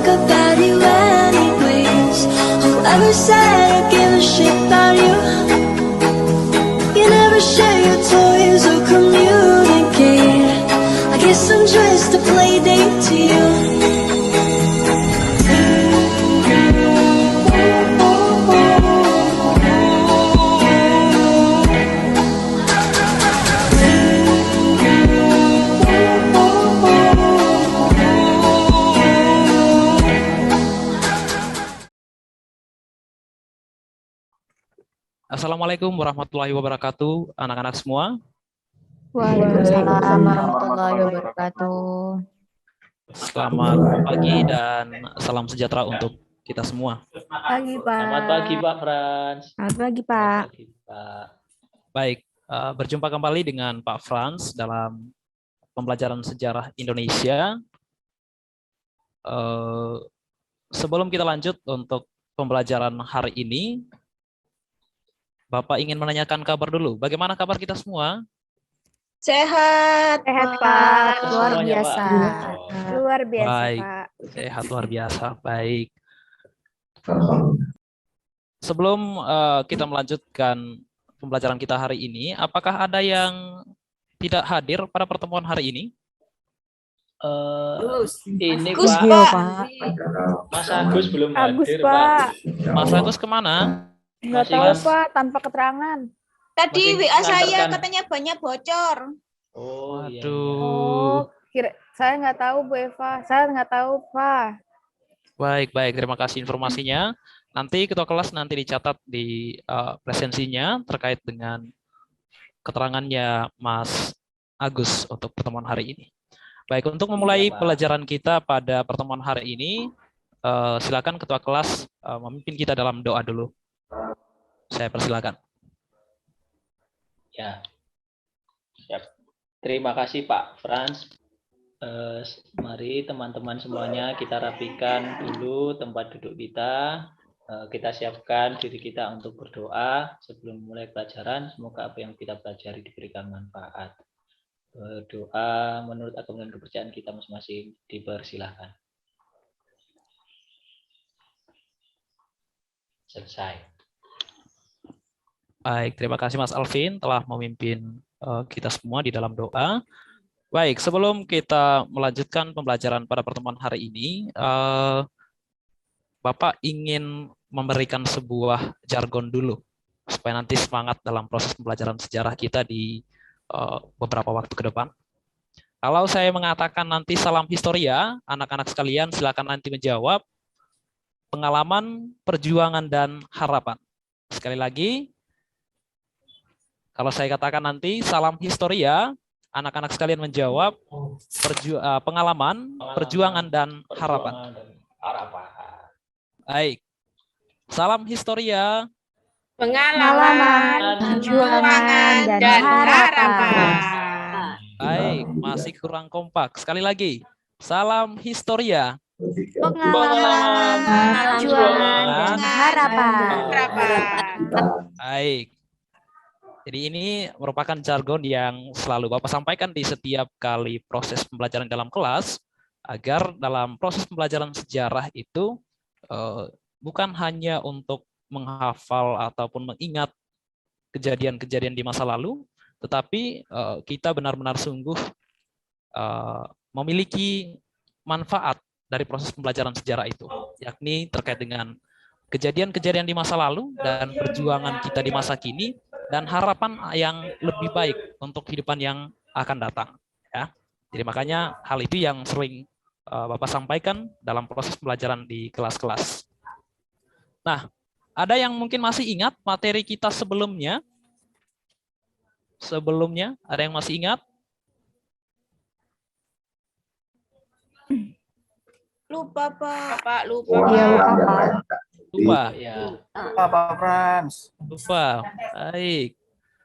about you anyways. Whoever said I give a shit about you? You never share your toys or communicate. I guess I'm just a play date to you. Assalamualaikum warahmatullahi wabarakatuh, anak-anak semua. Waalaikumsalam warahmatullahi wabarakatuh. Selamat pagi dan salam sejahtera untuk kita semua. Pagi, Pak. Selamat pagi, Pak Frans. Selamat pagi, Pak. Selamat pagi, Pak. Baik, berjumpa kembali dengan Pak Frans dalam pembelajaran sejarah Indonesia. Sebelum kita lanjut untuk pembelajaran hari ini, Bapak ingin menanyakan kabar dulu. Bagaimana kabar kita semua? Sehat, Pak. Luar Semuanya, biasa. Pak. Luar biasa, Baik. Pak. Sehat luar biasa. Baik. Sebelum kita melanjutkan pembelajaran kita hari ini, apakah ada yang tidak hadir pada pertemuan hari ini? Ini Agus, Pak, Pak. Mas Agus belum Agus, hadir, Pak. Mas Agus kemana? Nggak Masih tahu, kan? Pak, tanpa keterangan. Tadi Masih WA saya ngantarkan. katanya banyak bocor. Oh, iya. Aduh. Saya nggak tahu, Bu Eva. Saya nggak tahu, Pak. Baik, baik. Terima kasih informasinya. Nanti ketua kelas nanti dicatat di presensinya terkait dengan keterangannya Mas Agus untuk pertemuan hari ini. Baik, untuk memulai Iya, Pak. pelajaran kita pada pertemuan hari ini, silakan ketua kelas memimpin kita dalam doa dulu. Saya persilakan. Ya. Siap. Terima kasih Pak Frans. Mari teman-teman semuanya kita rapikan dulu tempat duduk kita. Kita siapkan diri kita untuk berdoa sebelum mulai pelajaran. Semoga apa yang kita pelajari diberikan manfaat. Berdoa menurut agama dan kepercayaan kita masing-masing, dipersilahkan. Selesai. Baik, terima kasih Mas Alvin telah memimpin kita semua di dalam doa. Baik, sebelum kita melanjutkan pembelajaran pada pertemuan hari ini, Bapak ingin memberikan sebuah jargon dulu, supaya nanti semangat dalam proses pembelajaran sejarah kita di beberapa waktu ke depan. Kalau saya mengatakan nanti salam historia, anak-anak sekalian silakan nanti menjawab pengalaman, perjuangan, dan harapan. Sekali lagi, kalau saya katakan nanti salam historia, anak-anak sekalian menjawab pengalaman, perjuangan, dan harapan. Baik. Salam historia. Pengalaman, perjuangan, dan harapan. Baik, masih kurang kompak. Sekali lagi. Salam historia. Pengalaman, perjuangan, dan harapan. Baik. Jadi ini merupakan jargon yang selalu Bapak sampaikan di setiap kali proses pembelajaran dalam kelas, agar dalam proses pembelajaran sejarah itu bukan hanya untuk menghafal ataupun mengingat kejadian-kejadian di masa lalu, tetapi kita benar-benar sungguh memiliki manfaat dari proses pembelajaran sejarah itu, yakni terkait dengan kejadian-kejadian di masa lalu dan perjuangan kita di masa kini, dan harapan yang lebih baik untuk kehidupan yang akan datang. Ya. Jadi makanya hal itu yang sering Bapak sampaikan dalam proses pembelajaran di kelas-kelas. Nah, ada yang mungkin masih ingat materi kita sebelumnya? Sebelumnya, ada yang masih ingat? Lupa, Pak. Pak, lupa. Iya, Pak. Lupa. Ya, Pak Frans. Lupa. Baik.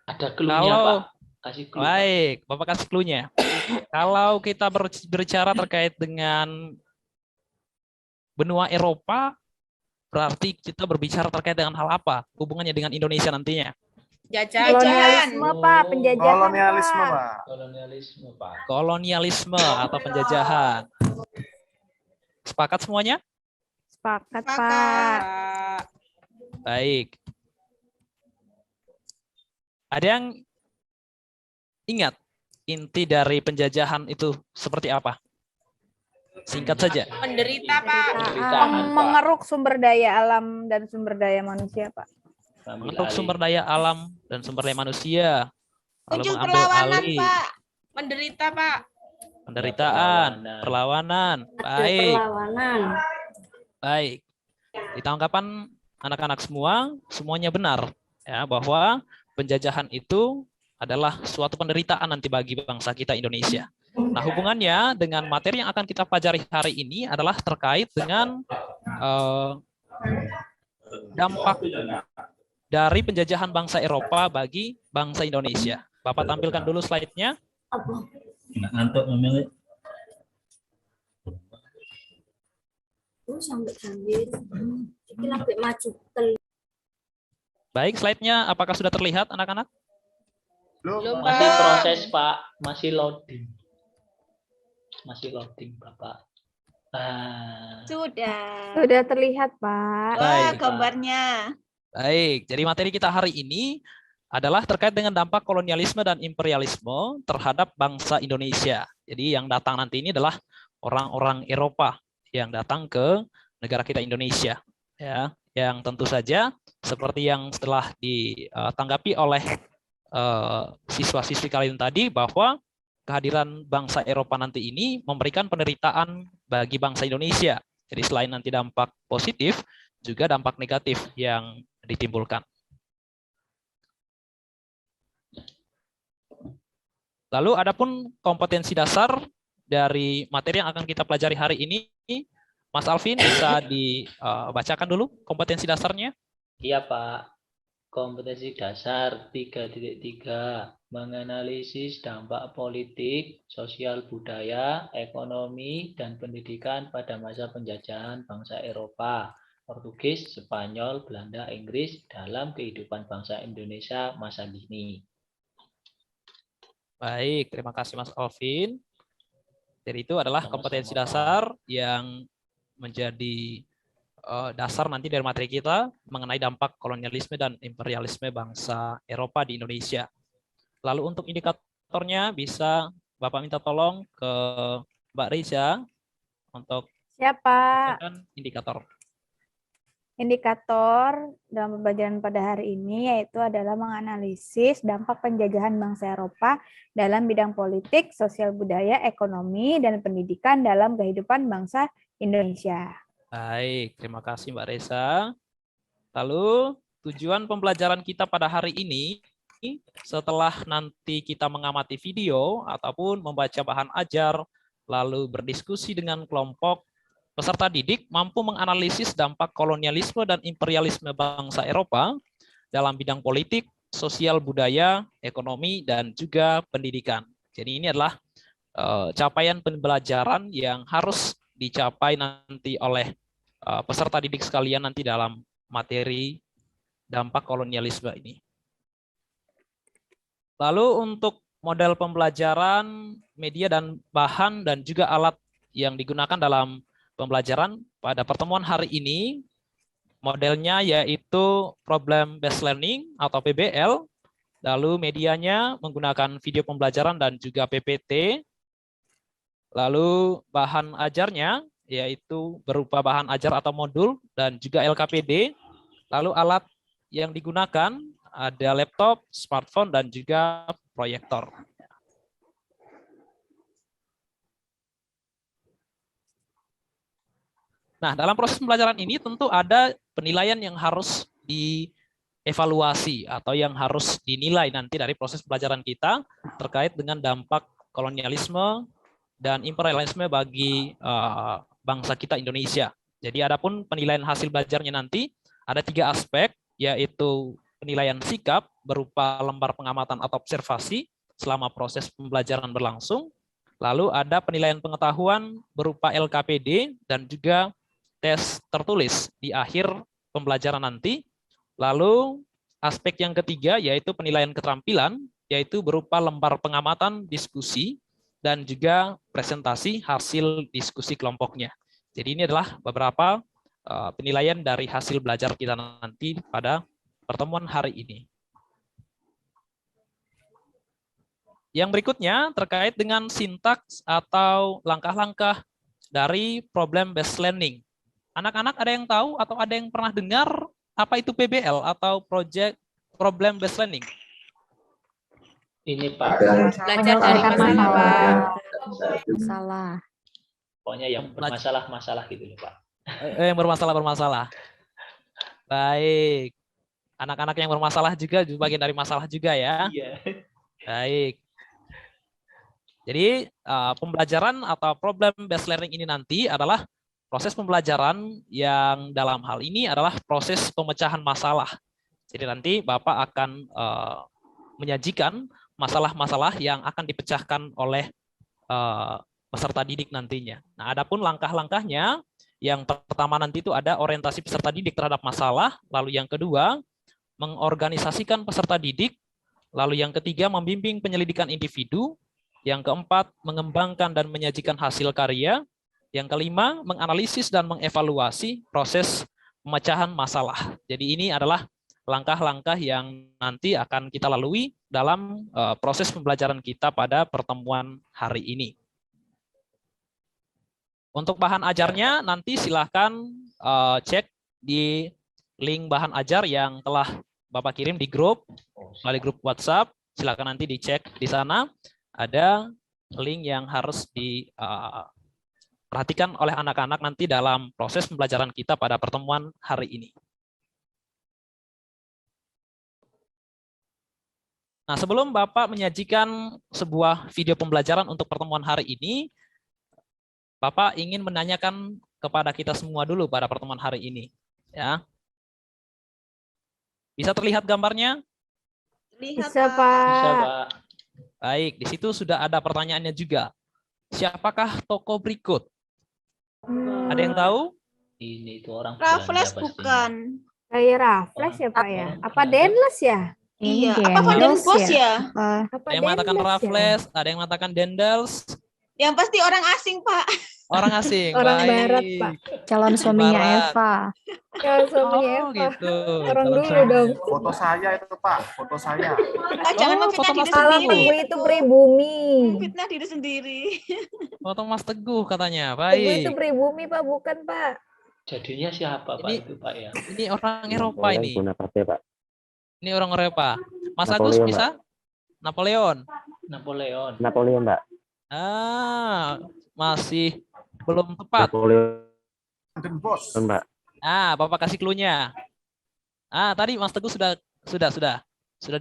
ada clue-nya, Kalau Pak. Kasih clue. baik, Bapak kasih clue-nya. Kalau kita berbicara terkait dengan benua Eropa, berarti kita berbicara terkait dengan hal apa? Hubungannya dengan Indonesia nantinya? Kolonialisme, Pak. Penjajahan, Kolonialisme, Pak. Pak. Kolonialisme, Pak. Kolonialisme atau penjajahan. Sepakat semuanya? Sepakat, Pak. Sepakat. Baik. Ada yang ingat inti dari penjajahan itu seperti apa? Singkat saja. Penderita, Pak. Penderitaan, Pak. Mengeruk sumber daya alam dan sumber daya manusia, Pak. Mengambil Mengetuk alih. sumber daya alam dan sumber daya manusia. Lalu Muncul mengambil perlawanan, alih. Pak. Menderita, Pak. Penderitaan, perlawanan. Baik. Baik. Di tanggapan anak-anak semuanya benar ya bahwa penjajahan itu adalah suatu penderitaan nanti bagi bangsa kita Indonesia. Nah, hubungannya dengan materi yang akan kita pelajari hari ini adalah terkait dengan dampak dari penjajahan bangsa Eropa bagi bangsa Indonesia. Bapak tampilkan dulu slide-nya. Untuk memilih Baik, slide-nya apakah sudah terlihat anak-anak? Belum, Masih Pak. proses, Pak. Masih loading. Masih loading, Bapak. Sudah. Sudah terlihat, Pak. Wah, Baik. gambarnya. Baik, jadi materi kita hari ini adalah terkait dengan dampak kolonialisme dan imperialisme terhadap bangsa Indonesia. Jadi yang datang nanti ini adalah orang-orang Eropa yang datang ke negara kita Indonesia, ya, yang tentu saja seperti yang setelah ditanggapi oleh siswa-siswi kalian tadi bahwa kehadiran bangsa Eropa nanti ini memberikan penderitaan bagi bangsa Indonesia. Jadi selain nanti dampak positif, juga dampak negatif yang ditimbulkan. Lalu adapun kompetensi dasar dari materi yang akan kita pelajari hari ini, Mas Alvin bisa dibacakan dulu kompetensi dasarnya. Iya, Pak. Kompetensi dasar 3.3 menganalisis dampak politik, sosial budaya, ekonomi, dan pendidikan pada masa penjajahan bangsa Eropa, Portugis, Spanyol, Belanda, Inggris dalam kehidupan bangsa Indonesia masa kini. Baik, terima kasih Mas Alvin. Jadi itu adalah Sama-sama, kompetensi Pak. dasar yang menjadi dasar nanti dari materi kita mengenai dampak kolonialisme dan imperialisme bangsa Eropa di Indonesia. Lalu untuk indikatornya bisa Bapak minta tolong ke Mbak Reza untuk Siapa? bacakan indikator. Indikator dalam pembelajaran pada hari ini yaitu adalah menganalisis dampak penjajahan bangsa Eropa dalam bidang politik, sosial budaya, ekonomi, dan pendidikan dalam kehidupan bangsa Indonesia. Baik, terima kasih Mbak Reza. Lalu tujuan pembelajaran kita pada hari ini setelah nanti kita mengamati video ataupun membaca bahan ajar, lalu berdiskusi dengan kelompok peserta didik mampu menganalisis dampak kolonialisme dan imperialisme bangsa Eropa dalam bidang politik, sosial budaya, ekonomi, dan juga pendidikan. Jadi ini adalah capaian pembelajaran yang harus dicapai nanti oleh peserta didik sekalian nanti dalam materi dampak kolonialisme ini. Lalu untuk model pembelajaran, media dan bahan dan juga alat yang digunakan dalam pembelajaran pada pertemuan hari ini, modelnya yaitu Problem Based Learning atau PBL, lalu medianya menggunakan video pembelajaran dan juga PPT, lalu bahan ajarnya yaitu berupa bahan ajar atau modul dan juga LKPD, lalu alat yang digunakan ada laptop, smartphone, dan juga proyektor. Nah, dalam proses pembelajaran ini tentu ada penilaian yang harus dievaluasi atau yang harus dinilai nanti dari proses pembelajaran kita terkait dengan dampak kolonialisme dan imperialisme bagi bangsa kita Indonesia. Jadi adapun penilaian hasil belajarnya nanti ada 3 aspek, yaitu penilaian sikap berupa lembar pengamatan atau observasi selama proses pembelajaran berlangsung, lalu ada penilaian pengetahuan berupa LKPD dan juga tes tertulis di akhir pembelajaran nanti. Lalu aspek yang ketiga yaitu penilaian keterampilan, yaitu berupa lembar pengamatan diskusi dan juga presentasi hasil diskusi kelompoknya. Jadi ini adalah beberapa penilaian dari hasil belajar kita nanti pada pertemuan hari ini. Yang berikutnya terkait dengan sintaks atau langkah-langkah dari problem based learning. Anak-anak ada yang tahu atau ada yang pernah dengar apa itu PBL atau Project Problem Based Learning? Ini Pak, Belajar dari masalah, Pak. Masalah. pokoknya yang bermasalah-masalah gitu loh Pak. Yang bermasalah-bermasalah. Baik. Anak-anak yang bermasalah juga bagian dari masalah juga ya. Iya. Baik. Jadi pembelajaran atau problem based learning ini nanti adalah proses pembelajaran yang dalam hal ini adalah proses pemecahan masalah. Jadi nanti Bapak akan menyajikan masalah-masalah yang akan dipecahkan oleh peserta didik nantinya. Nah, adapun langkah-langkahnya, yang pertama nanti itu ada orientasi peserta didik terhadap masalah, lalu yang kedua mengorganisasikan peserta didik, lalu yang ketiga membimbing penyelidikan individu, yang keempat mengembangkan dan menyajikan hasil karya, yang kelima menganalisis dan mengevaluasi proses pemecahan masalah. Jadi ini adalah langkah-langkah yang nanti akan kita lalui dalam proses pembelajaran kita pada pertemuan hari ini. Untuk bahan ajarnya nanti silahkan cek di link bahan ajar yang telah Bapak kirim di grup, melalui grup WhatsApp. Silahkan nanti dicek di sana. Ada link yang harus diperhatikan oleh anak-anak nanti dalam proses pembelajaran kita pada pertemuan hari ini. Nah, sebelum Bapak menyajikan sebuah video pembelajaran untuk pertemuan hari ini, Bapak ingin menanyakan kepada kita semua dulu pada pertemuan hari ini. Ya. Bisa terlihat gambarnya? Lihat, Bisa, Pak. Bisa Pak. Pak. Baik, di situ sudah ada pertanyaannya juga. Siapakah tokoh berikut? Ada yang tahu? Ini itu orang Raffles Belanda bukan. Kayak Raffles ya, Pak ya? Apa Denles ya? Iya. Ini Apa Van den Dendels Bos ya? Apa Ada yang mengatakan Denles ya? Raffles, ada yang mengatakan Dendels, Yang pasti orang asing, Pak. orang asing. Orang Baik. barat, Pak. Calon suaminya Barat. Eva. Ya, suaminya Oh, Eva. gitu. Orang Calon dulu suami. dong. Foto saya itu Pak, foto saya. Pak, jangan Oh, memfitnah foto diri Mas Alam sendiri. Teguh itu pribumi. Memfitnah diri sendiri. Foto Mas Teguh katanya. Teguh itu Baik. pribumi, Pak, bukan, Pak. Jadinya siapa Pak Ini- itu Pak ya? Ini orang Eropa ini. Pak. Ini orang Eropa. Mas Napoleon, Agus Pak. bisa? Napoleon. Napoleon. Napoleon, Pak. Masih belum tepat. Napoleon, Dan bos. Pak. Bapak kasih clue-nya. Tadi Mas Teguh sudah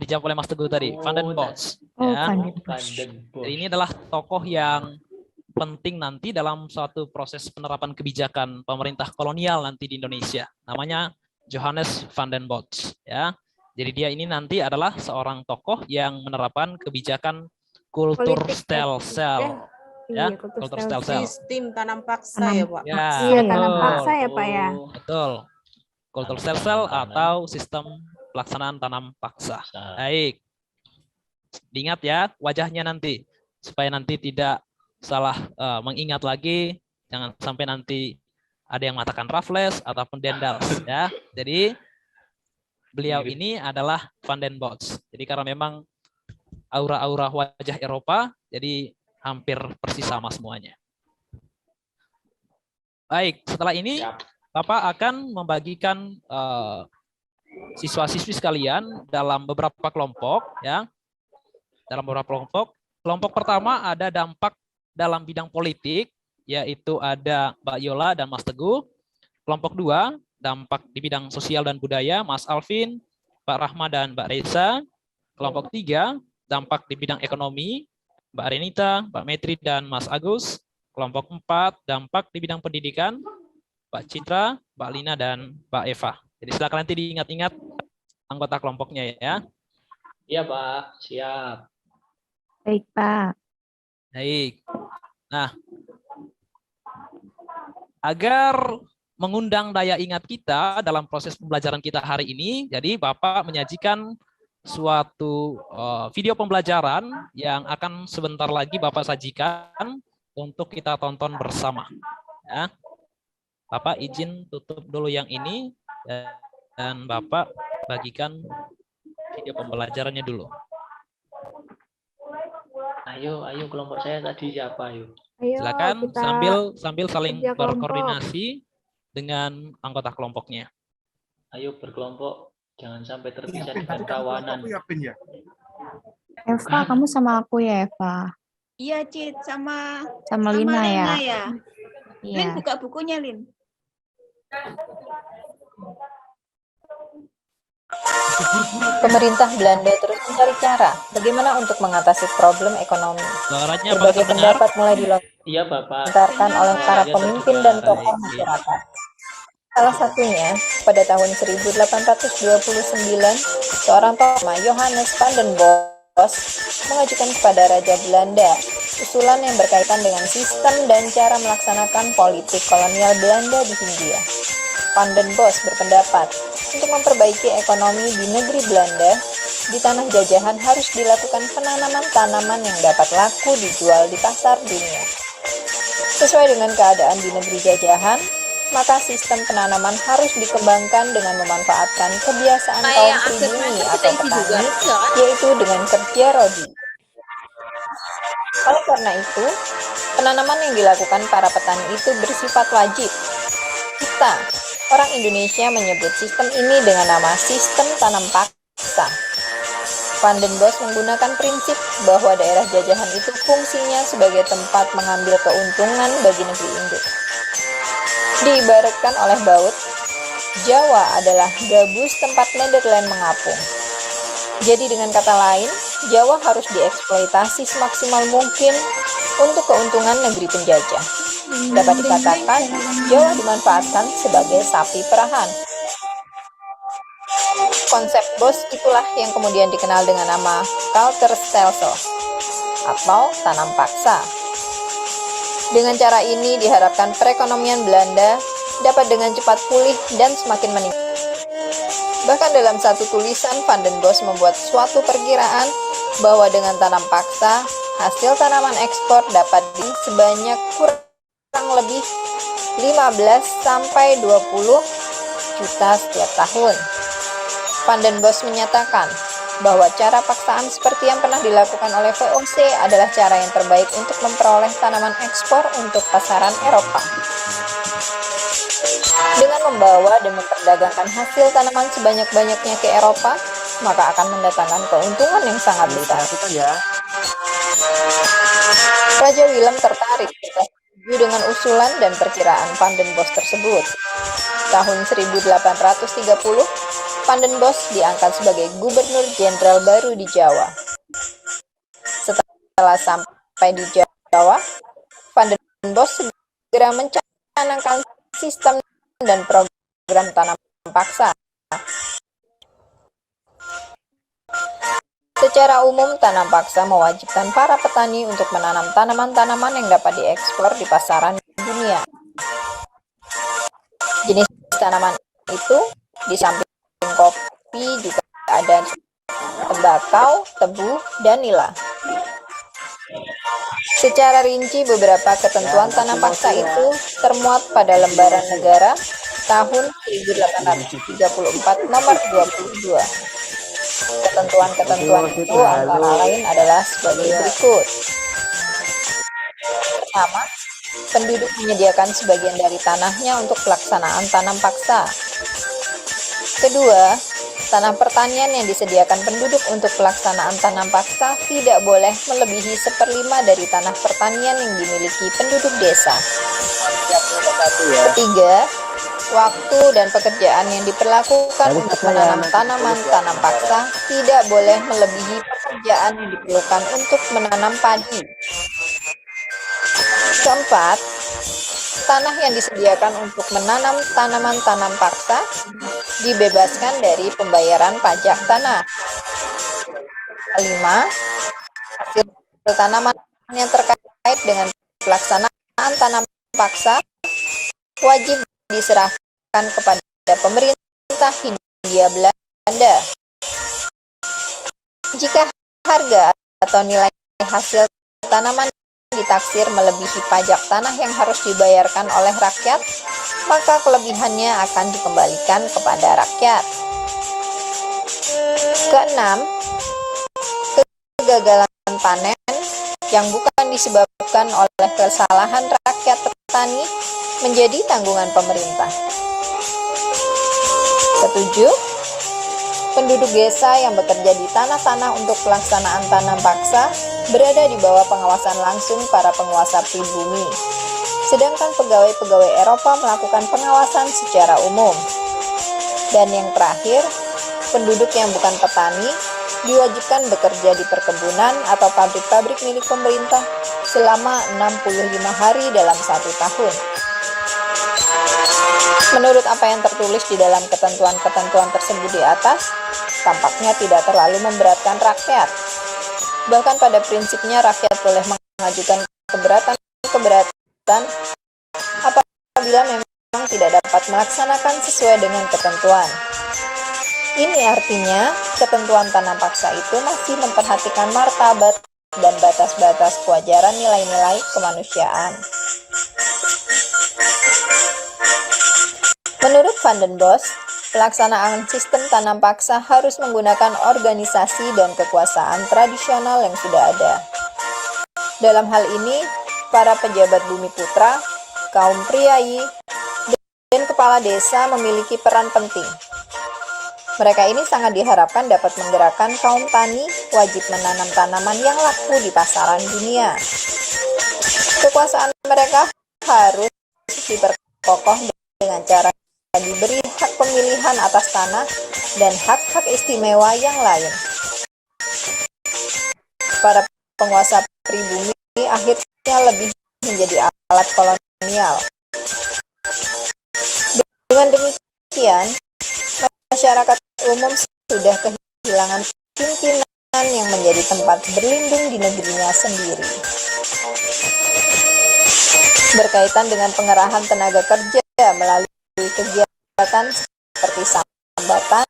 dijawab oleh Mas Teguh tadi. Van den Bosch. Oh, Ya. Van den Van den Bosch. Jadi ini adalah tokoh yang penting nanti dalam suatu proses penerapan kebijakan pemerintah kolonial nanti di Indonesia. Namanya Johannes van den Bosch. Ya. Jadi dia ini nanti adalah seorang tokoh yang menerapkan kebijakan kultur Politik, stelsel. Ya, Iya, kultur kultur stelsel. stelsel. Sistem tanam paksa ya, Pak. Ya, Iya, tanam betul. paksa ya, Pak ya. Betul. Kultur stelsel atau sistem pelaksanaan tanam paksa. Baik. Diingat ya wajahnya nanti supaya nanti tidak salah mengingat lagi, jangan sampai nanti ada yang mengatakan Raffles ataupun Dendels ya. Jadi beliau ini adalah Van den Bosch. Jadi karena memang aura-aura wajah Eropa, jadi hampir persis sama semuanya. Baik, setelah ini Siap. Bapak akan membagikan siswa-siswi sekalian dalam beberapa kelompok ya. Dalam beberapa kelompok. Kelompok pertama ada dampak dalam bidang politik, yaitu ada Mbak Yola dan Mas Teguh. Kelompok 2, dampak di bidang sosial dan budaya, Mas Alvin, Pak Rahma dan Mbak Reza. Kelompok 3, dampak di bidang ekonomi, Mbak Renita, Mbak Metri dan Mas Agus. Kelompok 4, dampak di bidang pendidikan, Mbak Citra, Mbak Lina dan Mbak Eva. Jadi silakan nanti diingat-ingat anggota kelompoknya ya. Iya Pak, siap. Baik, Pak. Baik. Nah, agar mengundang daya ingat kita dalam proses pembelajaran kita hari ini, jadi Bapak menyajikan suatu video pembelajaran yang akan sebentar lagi Bapak sajikan untuk kita tonton bersama. Ya. Bapak izin tutup dulu yang ini dan Bapak bagikan video pembelajarannya dulu. Ayo, kelompok saya tadi siapa? Ayo. Ayo Silakan kita sambil saling kerja kelompok. berkoordinasi dengan anggota kelompoknya. Ayo berkelompok, jangan sampai terpisah Pin, dengan tadi kan kawanan. kelompokku ya, Pin ya. Eva, kamu sama aku ya, Eva? Iya, Cid, sama Lina ya? Lina ya. Lin, Iya. buka bukunya, Lin. Pemerintah Belanda terus mencari cara bagaimana untuk mengatasi problem ekonomi. Suaranya Berbagai terdengar? pendapat mulai Iya, Bapak. dilontarkan oleh para Ya, pemimpin terdengar. dan tokoh masyarakat. Salah satunya, pada tahun 1829, seorang tokoh Johannes van den Bos mengajukan kepada Raja Belanda usulan yang berkaitan dengan sistem dan cara melaksanakan politik kolonial Belanda di Hindia. Van den Bos berpendapat, untuk memperbaiki ekonomi di negeri Belanda, di tanah jajahan harus dilakukan penanaman tanaman yang dapat laku dijual di pasar dunia. Sesuai dengan keadaan di negeri jajahan, maka sistem penanaman harus dikembangkan dengan memanfaatkan kebiasaan kaum pribumi atau petani, yaitu dengan kerja rodi. Oleh karena itu, penanaman yang dilakukan para petani itu bersifat wajib. Kita, orang Indonesia, menyebut sistem ini dengan nama sistem tanam paksa. Van den Bos menggunakan prinsip bahwa daerah jajahan itu fungsinya sebagai tempat mengambil keuntungan bagi negeri induk. Diibaratkan oleh Baut, Jawa adalah gabus tempat Nederland mengapung. Jadi dengan kata lain, Jawa harus dieksploitasi semaksimal mungkin untuk keuntungan negeri penjajah. Dapat dikatakan, Jawa dimanfaatkan sebagai sapi perahan. Konsep Bos itulah yang kemudian dikenal dengan nama Kalterstelsel atau tanam paksa. Dengan cara ini diharapkan perekonomian Belanda dapat dengan cepat pulih dan semakin meningkat. Bahkan dalam satu tulisan, Van den Bos membuat suatu perkiraan bahwa dengan tanam paksa, hasil tanaman ekspor dapat sebanyak kurang lebih 15-20 juta setiap tahun. Van den Bos menyatakan bahwa cara paksaan seperti yang pernah dilakukan oleh VOC adalah cara yang terbaik untuk memperoleh tanaman ekspor untuk pasaran Eropa. Dengan membawa dan memperdagangkan hasil tanaman sebanyak-banyaknya ke Eropa, maka akan mendatangkan keuntungan yang sangat besar. Raja Willem tertarik dengan usulan dan perkiraan Van den Bos tersebut. Tahun 1830, Van den Bos diangkat sebagai gubernur jenderal baru di Jawa. Setelah sampai di Jawa, Van den Bos segera mencanangkan sistem dan program tanam paksa. Secara umum, tanam paksa mewajibkan para petani untuk menanam tanaman-tanaman yang dapat diekspor di pasaran dunia. Jenis tanaman itu di samping kopi juga ada tembakau, tebu, dan nila. Secara rinci, beberapa ketentuan tanam paksa itu termuat pada lembaran negara tahun 1834 nomor 22. Ketentuan-ketentuan itu antara lain adalah sebagai berikut. Pertama, penduduk menyediakan sebagian dari tanahnya untuk pelaksanaan tanam paksa. Kedua, tanah pertanian yang disediakan penduduk untuk pelaksanaan tanam paksa tidak boleh melebihi 1/5 dari tanah pertanian yang dimiliki penduduk desa. Ketiga, waktu dan pekerjaan yang diperlakukan untuk menanam tanaman tanam paksa tidak boleh melebihi pekerjaan yang diperlukan untuk menanam padi. Keempat, tanah yang disediakan untuk menanam tanaman tanam paksa dibebaskan dari pembayaran pajak tanah. Kelima, hasil tanaman yang terkait dengan pelaksanaan tanam paksa wajib diserahkan kepada pemerintah Hindia Belanda. Jika harga atau nilai hasil tanaman ditaksir melebihi pajak tanah yang harus dibayarkan oleh rakyat, maka kelebihannya akan dikembalikan kepada rakyat. Keenam, kegagalan panen yang bukan disebabkan oleh kesalahan rakyat petani menjadi tanggungan pemerintah. Ketujuh, penduduk desa yang bekerja di tanah-tanah untuk pelaksanaan tanam paksa berada di bawah pengawasan langsung para penguasa pribumi, sedangkan pegawai-pegawai Eropa melakukan pengawasan secara umum. Dan yang terakhir, penduduk yang bukan petani diwajibkan bekerja di perkebunan atau pabrik-pabrik milik pemerintah selama 65 hari dalam 1 tahun. Menurut apa yang tertulis di dalam ketentuan-ketentuan tersebut di atas, tampaknya tidak terlalu memberatkan rakyat. Bahkan pada prinsipnya rakyat boleh mengajukan keberatan apabila memang tidak dapat melaksanakan sesuai dengan ketentuan. Ini artinya ketentuan tanam paksa itu masih memperhatikan martabat dan batas-batas kewajaran nilai-nilai kemanusiaan. Menurut Van den Bos, pelaksanaan sistem tanam paksa harus menggunakan organisasi dan kekuasaan tradisional yang sudah ada. Dalam hal ini, para pejabat bumi putra, kaum priai, dan kepala desa memiliki peran penting. Mereka ini sangat diharapkan dapat menggerakkan kaum tani wajib menanam tanaman yang laku di pasaran dunia. Kekuasaan mereka harus diperkokoh dengan cara diberi hak pemilihan atas tanah dan hak-hak istimewa yang lain. Para penguasa pribumi akhirnya lebih menjadi alat kolonial. Dengan demikian, masyarakat umum sudah kehilangan pimpinan yang menjadi tempat berlindung di negerinya sendiri. Berkaitan dengan pengerahan tenaga kerja melalui kegiatan seperti sambatan,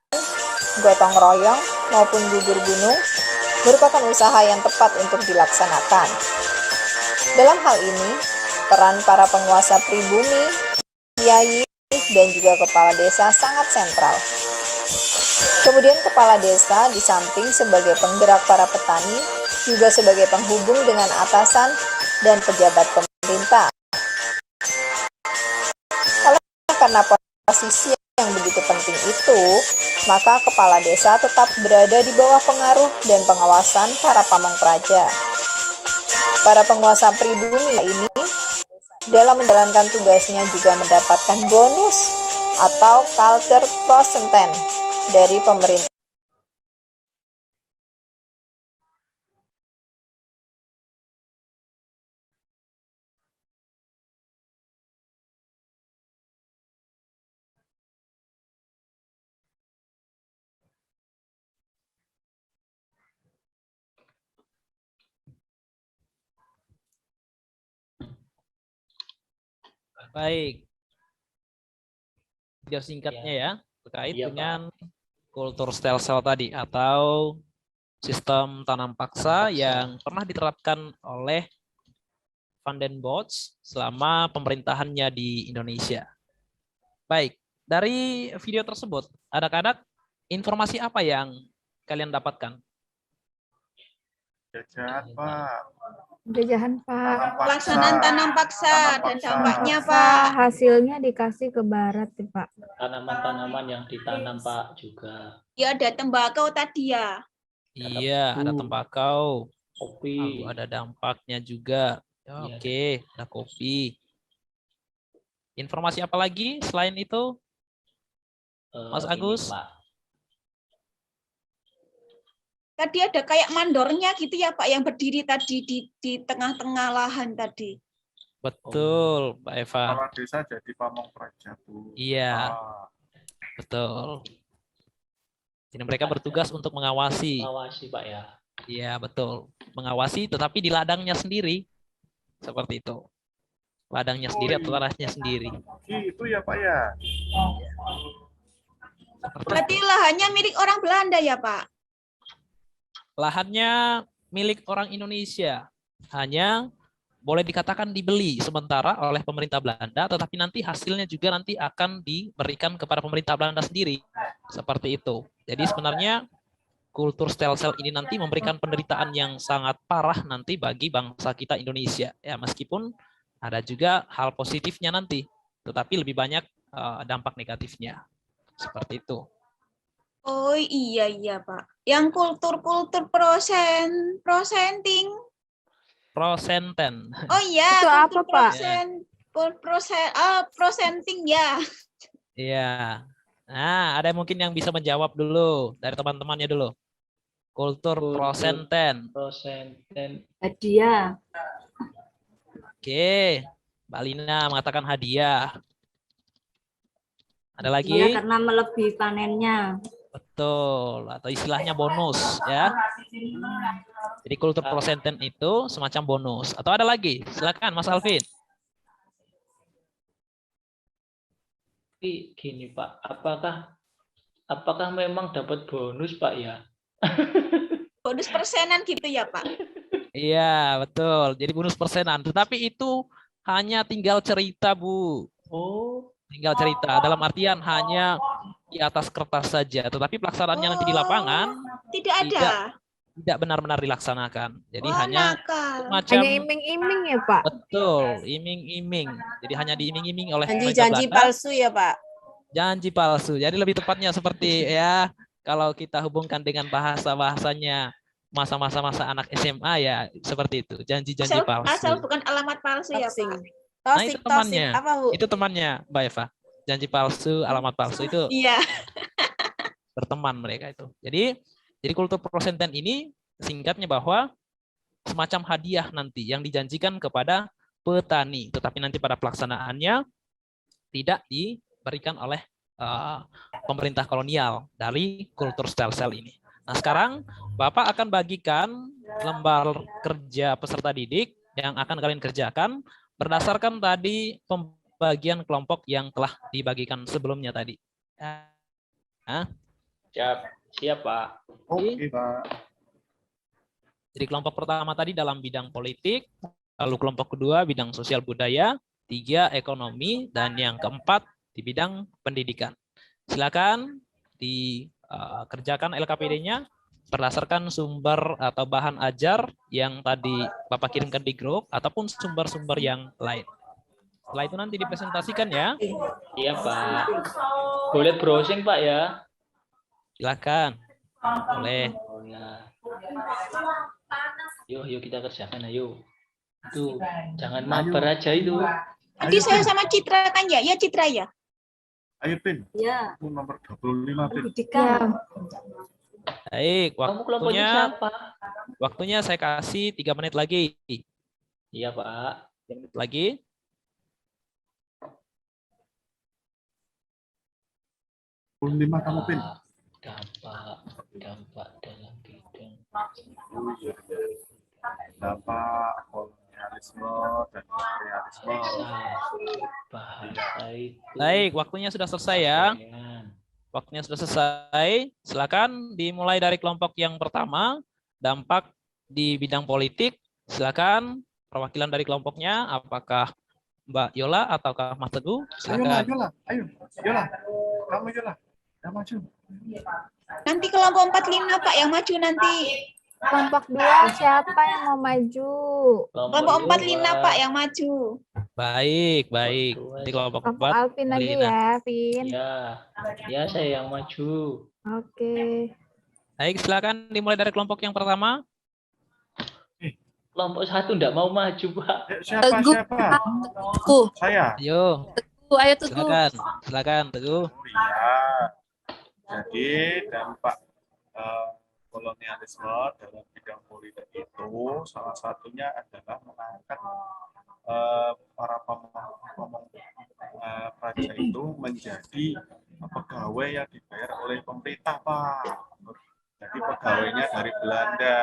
gotong royong, maupun gugur gunung, merupakan usaha yang tepat untuk dilaksanakan. Dalam hal ini, peran para penguasa pribumi, kiai, dan juga kepala desa sangat sentral. Kemudian kepala desa di samping sebagai penggerak para petani, juga sebagai penghubung dengan atasan dan pejabat pemerintah. Karena posisi yang begitu penting itu, maka kepala desa tetap berada di bawah pengaruh dan pengawasan para pamong praja. Para penguasa pribumi ini dalam menjalankan tugasnya juga mendapatkan bonus atau culture procenten dari pemerintah. Baik. Video singkatnya ya, terkait dengan kultur stelsel tadi atau sistem tanam paksa yang pernah diterapkan oleh Van den Bos selama pemerintahannya di Indonesia. Baik, dari video tersebut, anak-anak informasi apa yang kalian dapatkan? Jajan, Pak. Penjajahan, Pak. Pelaksanaan tanam paksa dan dampaknya, Pak. Hasilnya dikasih ke barat, Pak. Tanaman-tanaman yang ditanam, Pak, juga. Ya, ada tembakau tadi ya. Iya, ada tembakau. Kopi. Ada dampaknya juga. Ya, Iya. oke, ada kopi. Informasi apa lagi selain itu? Mas Agus? Ini, Pak. Tadi ada kayak mandornya gitu ya, Pak, yang berdiri tadi di tengah-tengah lahan tadi. Betul, Mbak Eva. Kepala desa jadi pamong praja, Bu. Iya, Ah, betul. Jadi mereka bertugas untuk mengawasi. Mengawasi, Pak, ya. Iya, betul. Mengawasi tetapi di ladangnya sendiri. Seperti itu. Ladangnya sendiri atau tanahnya sendiri. gitu ya, Pak ya. Berarti lahannya milik orang Belanda ya, Pak? Lahannya milik orang Indonesia. Hanya boleh dikatakan dibeli sementara oleh pemerintah Belanda, tetapi nanti hasilnya juga nanti akan diberikan kepada pemerintah Belanda sendiri. Seperti itu. Jadi sebenarnya kultur stel-sel ini nanti memberikan penderitaan yang sangat parah nanti bagi bangsa kita Indonesia. Ya, meskipun ada juga hal positifnya nanti, tetapi lebih banyak dampak negatifnya. Seperti itu. Oh iya iya Pak. Yang kultur-kultur prosenting. Prosenten. Oh iya, Itu apa, kultur Pak? prosenting ya. Iya. Nah, ada mungkin yang bisa menjawab dulu dari teman-temannya dulu. Kultur prosenten. Prosenten. Hadiah. Oke. Mbak Lina mengatakan hadiah. Ada lagi? Iya, karena melebihi panennya. Betul. Atau istilahnya bonus, ya. Jadi kultur prosenten itu semacam bonus. Atau ada lagi? Silakan, Mas Alvin. Tapi gini Pak, apakah memang dapat bonus Pak ya? Bonus persenan gitu ya Pak. Iya, betul. Jadi bonus persenan. Tetapi itu hanya tinggal cerita, Bu. Oh, Tinggal cerita. Dalam artian hanya di atas kertas saja. Tetapi pelaksanaannya nanti di lapangan Tidak ada. tidak benar-benar dilaksanakan. Jadi Wah, hanya nakal. semacam Hanya iming-iming ya, Pak? betul, iming-iming. Jadi hanya diiming-iming oleh Janji-janji pemerintah Belanda. palsu ya Pak. Janji palsu. Jadi lebih tepatnya seperti ya kalau kita hubungkan dengan bahasanya masa-masa anak SMA ya seperti itu. Janji-janji palsu. Asal bukan alamat palsu ya Toxic. Pak. Nah, Toxic, itu temannya. toxic. Apa, Bu? Itu temannya, Mbak Eva. Janji palsu, alamat palsu itu Iya. berteman mereka itu. Jadi kultur prosenten ini singkatnya bahwa semacam hadiah nanti yang dijanjikan kepada petani, tetapi nanti pada pelaksanaannya tidak diberikan oleh pemerintah kolonial dari kultur stel-sel ini. Nah, sekarang Bapak akan bagikan lembar kerja peserta didik yang akan kalian kerjakan berdasarkan tadi pembagian kelompok yang telah dibagikan sebelumnya tadi. Nah, siap Pak. Oke, Pak. jadi kelompok pertama tadi dalam bidang politik, lalu kelompok kedua bidang sosial budaya, 3 ekonomi, dan yang keempat di bidang pendidikan. Silakan dikerjakan LKPD-nya berdasarkan sumber atau bahan ajar yang tadi Bapak kirimkan di grup ataupun sumber-sumber yang lain. Setelah itu nanti dipresentasikan ya. Iya Pak. Boleh browsing Pak ya? Silakan. Boleh. Oh ya. Yuk kita kerjakan ayo. Itu jangan mabar aja itu. Tadi saya sama Citra kan ya? Ya Citra ya? Ayo, Pin. Ya. Aku nomor 25, Pin. Pendidikan. Baik, Kamu kelompoknya siapa? waktunya saya kasih 3 menit lagi. Iya Pak. 3 menit lagi. Kamu, Pin. Dampak dalam bidang Dampak kolonialisme dan imperialisme. bahasa itu. Baik, waktunya sudah selesai ya. Waktunya sudah selesai. Silakan dimulai dari kelompok yang pertama, dampak di bidang politik. Silakan perwakilan dari kelompoknya, apakah Mbak Yola ataukah Mas Teguh? Silakan. Yola. Ayo, Yola. Kamu Yola. Yang maju. Nanti kelompok 45 Pak yang maju nanti. Kelompok 2 siapa yang mau maju? Kelompok 45 Pak yang maju. Baik. Nanti kelompok Kelompok 4. Alvin lagi ya, Vin. Ya saya yang maju. Oke. Baik, silakan dimulai dari kelompok yang pertama. Kelompok 1 enggak mau maju Pak. Siapa? Saya. Ayo. Ayo Teguh. Silakan Teguh. Oh iya. Jadi dampak kolonialisme dalam bidang politik itu salah satunya adalah mengangkat para pemomong praja itu menjadi pegawai yang dibayar oleh pemerintah Pak. Jadi pegawainya dari Belanda.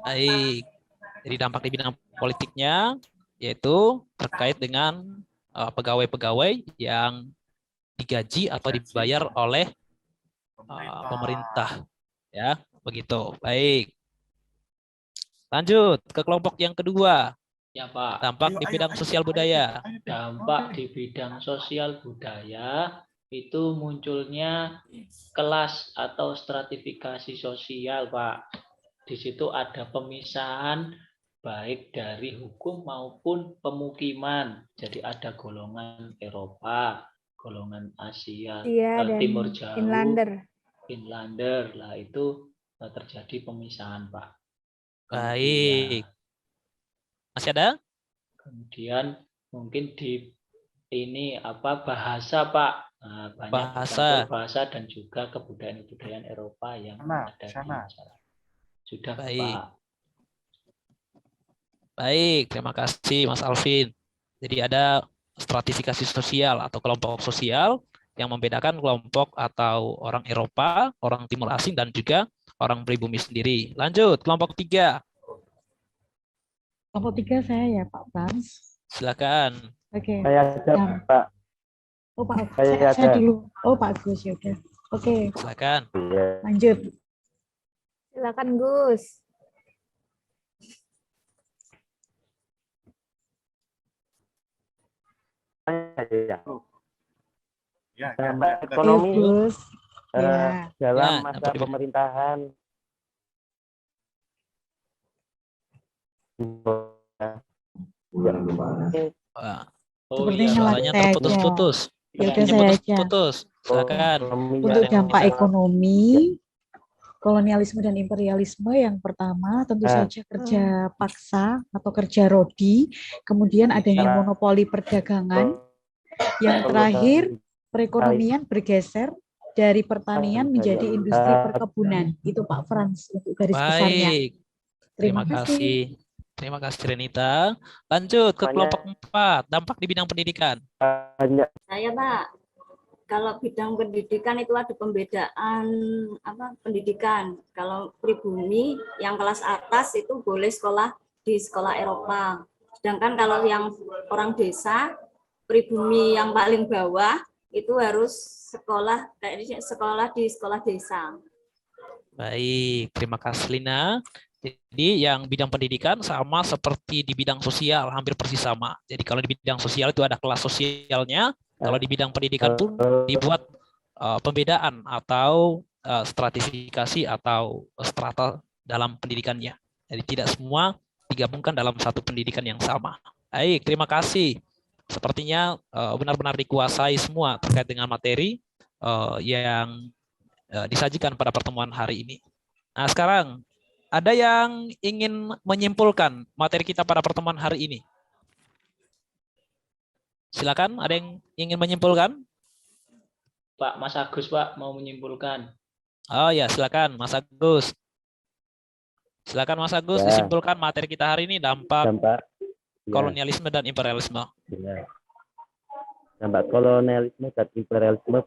Baik. Jadi dampak di bidang politiknya yaitu terkait dengan pegawai-pegawai yang digaji atau dibayar oleh pemerintah, ya begitu. Baik. Lanjut ke kelompok yang kedua, Ya Pak. dampak di bidang sosial budaya. Dampak di bidang sosial budaya itu munculnya kelas atau stratifikasi sosial, Pak. Di situ ada pemisahan baik dari hukum maupun pemukiman. Jadi ada golongan Eropa, golongan Asia, Iya, dan Timur Jauh, Finlander. Lah itu terjadi pemisahan, Pak. Baik. Masih ada? Kemudian mungkin di ini apa bahasa, Pak. Nah, banyak bahasa dan juga kebudayaan-kebudayaan Eropa yang ada di masyarakat. Sudah, baik. Pak. Baik, terima kasih Mas Alvin. Jadi ada stratifikasi sosial atau kelompok sosial yang membedakan kelompok atau orang Eropa, orang Timur Asing, dan juga orang pribumi sendiri. Lanjut, kelompok 3. Kelompok 3 saya ya Pak Frans. Silakan. Oke. Saya ada Pak. Oh Pak, saya dulu. Oh Pak Gus ya udah. Oke. Silakan. Lanjut. Silakan Gus. Dampak ekonomi dalam Ya, masa pemerintahan Sepertinya suaranya terputus-putus. Ya udah saya aja. Putus. Silakan. Untuk dampak ekonomi, kolonialisme dan imperialisme yang pertama tentu saja kerja paksa atau kerja rodi, kemudian adanya monopoli perdagangan, yang terakhir perekonomian bergeser dari pertanian menjadi industri perkebunan. Itu Pak Frans untuk garis besarnya. Baik. Terima kasih. Terima kasih Renita. Lanjut ke kelompok 4, dampak di bidang pendidikan. Saya Pak, kalau bidang pendidikan itu ada pembedaan pendidikan. Kalau pribumi yang kelas atas itu boleh sekolah di sekolah Eropa. Sedangkan kalau yang orang desa, pribumi yang paling bawah itu harus sekolah di sekolah desa. Baik, terima kasih Lina. Jadi yang bidang pendidikan sama seperti di bidang sosial, hampir persis sama. Jadi kalau di bidang sosial itu ada kelas sosialnya, kalau di bidang pendidikan pun dibuat pembedaan atau stratifikasi atau strata dalam pendidikannya. Jadi tidak semua digabungkan dalam satu pendidikan yang sama. Baik, terima kasih. Sepertinya benar-benar dikuasai semua terkait dengan materi yang disajikan pada pertemuan hari ini. Nah, sekarang ada yang ingin menyimpulkan materi kita pada pertemuan hari ini? Silakan, ada yang ingin menyimpulkan? Pak, Mas Agus, Pak, mau menyimpulkan. Oh ya, silakan Mas Agus. Silakan Mas Agus, disimpulkan materi kita hari ini dampak kolonialisme dan imperialisme. Ya. Dampak kolonialisme dan imperialisme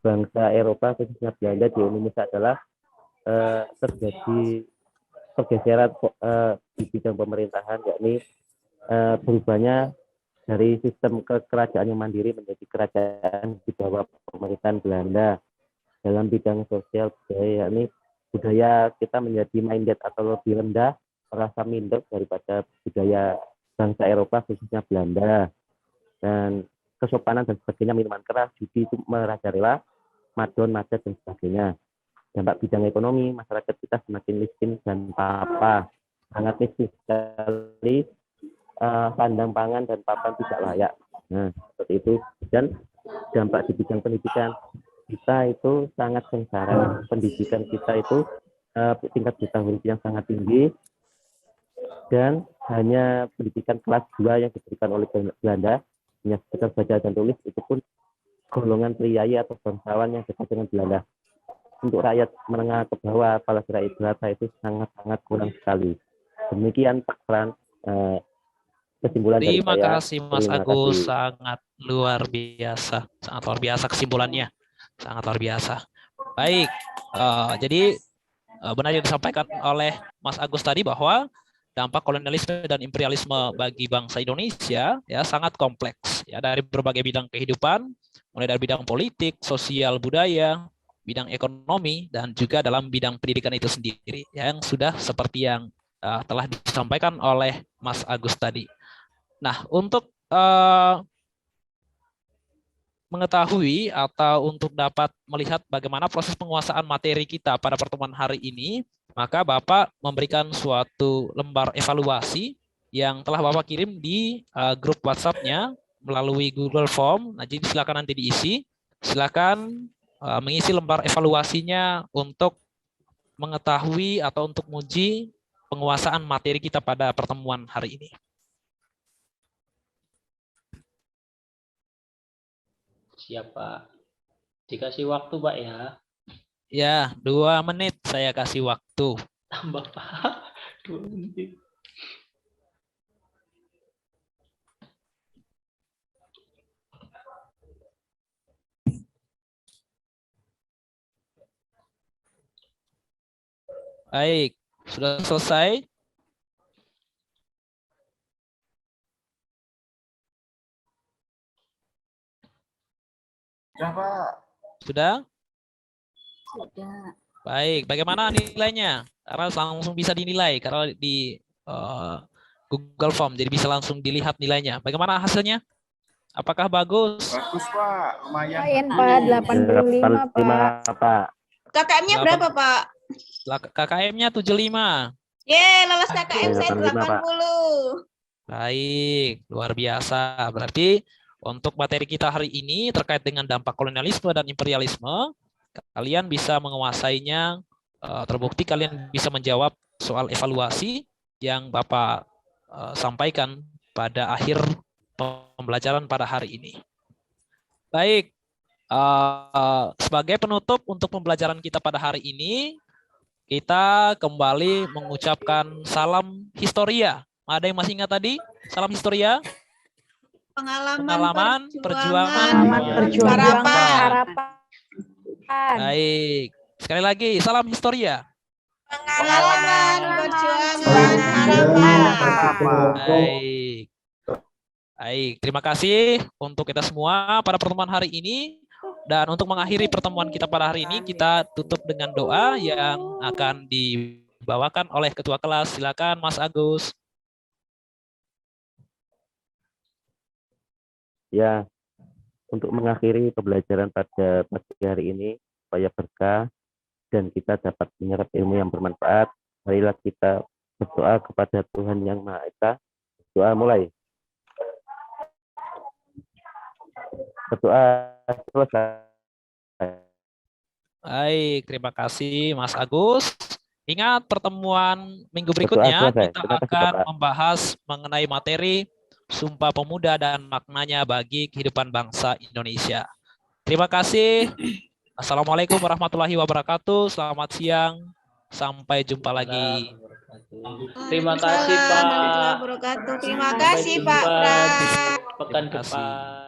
bangsa Eropa khususnya Belanda di Indonesia adalah terjadi pergeseran di bidang pemerintahan, yakni berubahnya dari sistem kerajaan yang mandiri menjadi kerajaan di bawah pemerintahan Belanda. Dalam bidang sosial budaya, yakni budaya kita menjadi minded atau lebih rendah, merasa minder daripada budaya bangsa Eropa khususnya Belanda. Dan kesopanan dan sebagainya, minuman keras, judi itu merajalela, madon, macet dan sebagainya. Dampak bidang ekonomi, masyarakat kita semakin miskin dan papa, sangat miskin sekali, sandang pangan dan papan tidak layak. Nah, seperti itu. Dan dampak di bidang pendidikan, kita itu sangat sengsara. Pendidikan kita itu tingkat buta huruf yang sangat tinggi, dan hanya pendidikan kelas 2 yang diberikan oleh Belanda, hanya sekedar baca dan tulis, itu pun golongan priai atau bangsawan yang dekat dengan Belanda. Untuk rakyat menengah ke bawah, apalagi rakyat jelata itu sangat-sangat kurang sekali. Demikian Pak Fran, kesimpulan dari saya. Terima kasih Mas Agus, sangat luar biasa, sangat luar biasa kesimpulannya, sangat luar biasa. Baik, jadi benar yang disampaikan oleh Mas Agus tadi bahwa dampak kolonialisme dan imperialisme bagi bangsa Indonesia ya sangat kompleks ya, dari berbagai bidang kehidupan, mulai dari bidang politik, sosial, budaya, bidang ekonomi, dan juga dalam bidang pendidikan itu sendiri yang sudah seperti yang telah disampaikan oleh Mas Agus tadi. Nah, untuk mengetahui atau untuk dapat melihat bagaimana proses penguasaan materi kita pada pertemuan hari ini, maka Bapak memberikan suatu lembar evaluasi yang telah Bapak kirim di grup WhatsApp-nya melalui Google Form. Nah, jadi silakan nanti diisi. Silakan mengisi lembar evaluasinya untuk mengetahui atau untuk menguji penguasaan materi kita pada pertemuan hari ini. Siap, Pak. Dikasih waktu, Pak, ya. Ya, 2 menit saya kasih waktu. Tambah, Pak. 2 menit. Baik, sudah selesai? Sudah, Pak. Sudah? Sudah. Baik, bagaimana nilainya? Karena langsung bisa dinilai karena di Google Form, jadi bisa langsung dilihat nilainya. Bagaimana hasilnya? Apakah bagus? Bagus, Pak. Lumayan. Lumayan, Pak. 85, Pak. KKM-nya berapa, Pak? KKM-nya 75. Yeay, lolos KKM saya 80. Baik, luar biasa. Berarti untuk materi kita hari ini terkait dengan dampak kolonialisme dan imperialisme, kalian bisa menguasainya, terbukti kalian bisa menjawab soal evaluasi yang Bapak sampaikan pada akhir pembelajaran pada hari ini. Baik, sebagai penutup untuk pembelajaran kita pada hari ini, kita kembali mengucapkan salam historia. Ada yang masih ingat tadi? Salam historia. Pengalaman, perjuangan, harapan. Baik. Sekali lagi, salam historia. Pengalaman, perjuangan, harapan. Baik. Baik, terima kasih untuk kita semua pada pertemuan hari ini. Dan untuk mengakhiri pertemuan kita pada hari ini, kita tutup dengan doa yang akan dibawakan oleh Ketua Kelas. Silakan, Mas Agus. Ya, untuk mengakhiri pembelajaran pada pagi hari ini, supaya berkah dan kita dapat menyerap ilmu yang bermanfaat, marilah kita berdoa kepada Tuhan Yang Maha Esa. Doa mulai. Berdoa selesai. Baik, terima kasih Mas Agus. Ingat pertemuan minggu berikutnya kita akan membahas mengenai materi Sumpah Pemuda dan maknanya bagi kehidupan bangsa Indonesia. Terima kasih. Assalamualaikum warahmatullahi wabarakatuh. Selamat siang. Sampai jumpa lagi. Terima kasih, Pak. Terima kasih, Pak. Pekan depan.